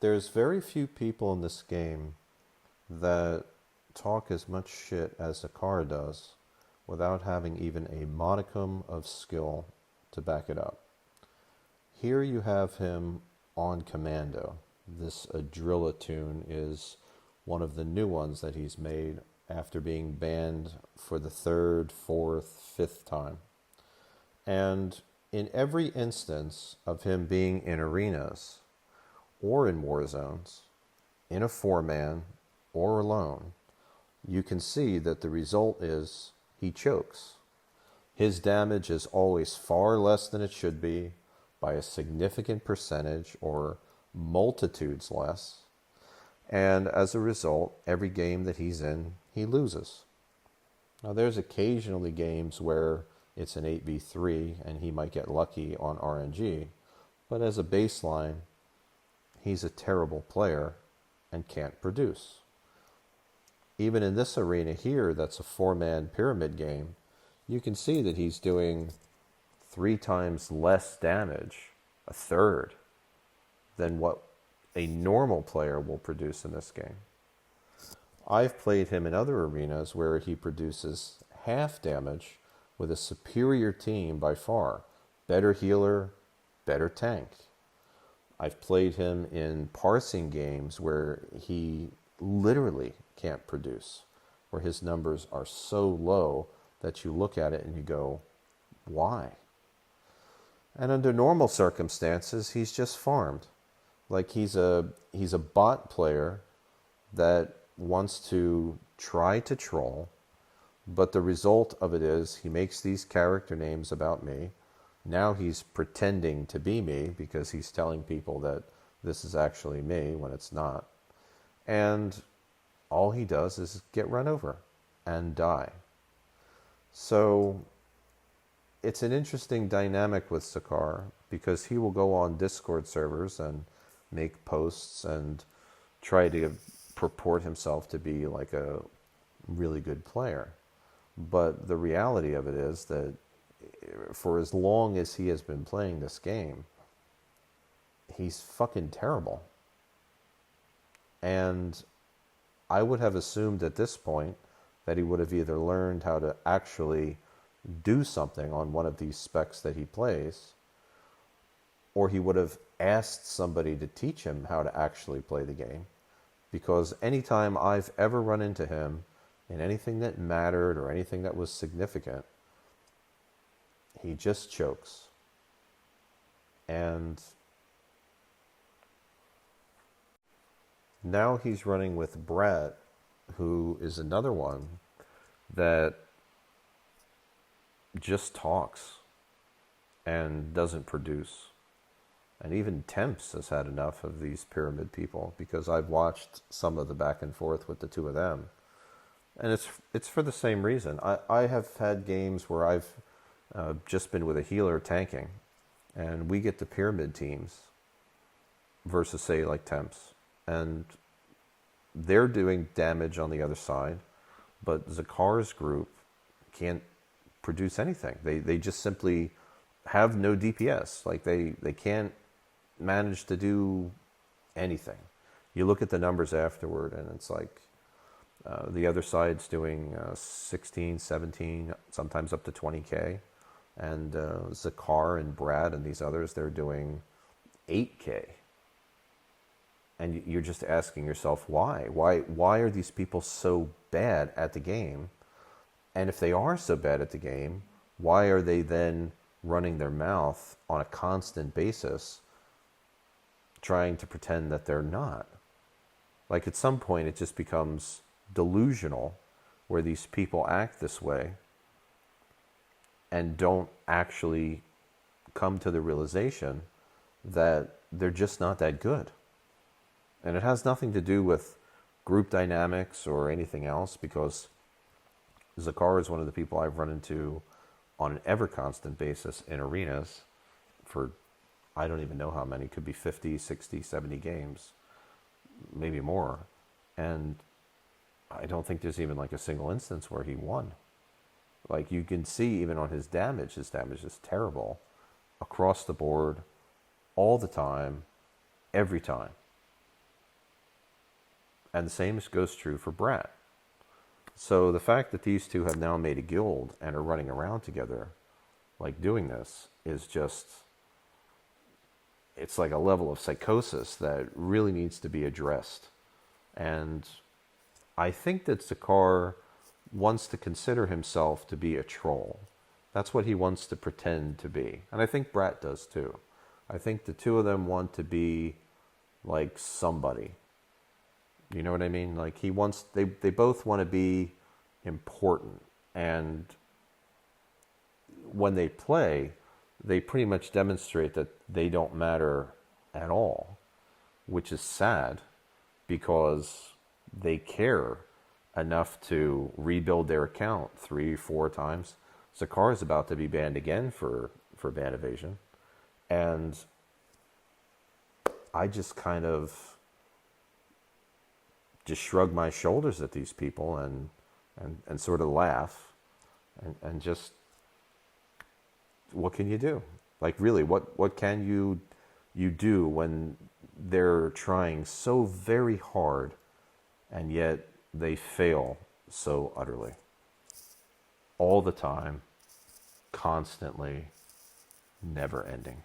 There's very few people in this game that talk as much shit as Zakhar does without having even a modicum of skill to back it up. Here you have him on commando. This Adrillatune is one of the new ones that he's made after being banned for the third, fourth, fifth time. And in every instance of him being in arenas or in war zones, in a four-man or alone, you can see that the result is he chokes. His damage is always far less than it should be by a significant percentage or multitudes less. And as a result, every game that he's in, he loses. Now there's occasionally games where it's an 8v3 and he might get lucky on RNG, but as a baseline, he's a terrible player and can't produce. Even in this arena here, that's a four-man pyramid game, you can see that he's doing 3 times less damage, a third, than what a normal player will produce in this game. I've played him in other arenas where he produces half damage with a superior team by far. Better healer, better tank. I've played him in parsing games where he literally can't produce, where his numbers are so low that you look at it and you go, why? And under normal circumstances, he's just farmed. Like he's a bot player that wants to try to troll, but the result of it is he makes these character names about me. Now he's pretending to be me because he's telling people that this is actually me when it's not. And all he does is get run over and die. So it's an interesting dynamic with Zakhar because he will go on Discord servers and make posts and try to purport himself to be like a really good player. But the reality of it is that for as long as he has been playing this game, he's fucking terrible. And I would have assumed at this point that he would have either learned how to actually do something on one of these specs that he plays, or he would have asked somebody to teach him how to actually play the game. Because anytime I've ever run into him in anything that mattered or anything that was significant, he just chokes. And now he's running with Brett, who is another one that just talks and doesn't produce. And even Temps has had enough of these pyramid people, because I've watched some of the back and forth with the two of them. And it's for the same reason. I have had games where I've just been with a healer tanking, and we get the pyramid teams versus, say, like Temps. And they're doing damage on the other side, but Zakhar's group can't produce anything. They just simply have no DPS. Like they can't manage to do anything. You look at the numbers afterward, and it's like the other side's doing 16, 17, sometimes up to 20k. And Zakhar and Brad and these others, they're doing 8k. And you're just asking yourself, why? Why are these people so bad at the game? And if they are so bad at the game, why are they then running their mouth on a constant basis, trying to pretend that they're not? Like at some point, it just becomes delusional, where these people act this way and don't actually come to the realization that they're just not that good. And it has nothing to do with group dynamics or anything else, because Zakhar is one of the people I've run into on an ever constant basis in arenas for, I don't even know how many, could be 50, 60, 70 games, maybe more. And I don't think there's even like a single instance where he won. Like you can see even on his damage is terrible across the board, all the time, every time. And the same goes true for Brat. So the fact that these two have now made a guild and are running around together, like doing this, is just, it's like a level of psychosis that really needs to be addressed. And I think that Zakhar wants to consider himself to be a troll. That's what he wants to pretend to be. And I think Brat does too. I think the two of them want to be like somebody. You know what I mean? Like they both want to be important. And when they play, they pretty much demonstrate that they don't matter at all, which is sad because they care enough to rebuild their account 3-4 times. Zakhar is about to be banned again for ban evasion. And I just kind of just shrug my shoulders at these people and sort of laugh and just, what can you do? Like really, what can you do when they're trying so very hard and yet they fail so utterly? All the time, constantly, never ending.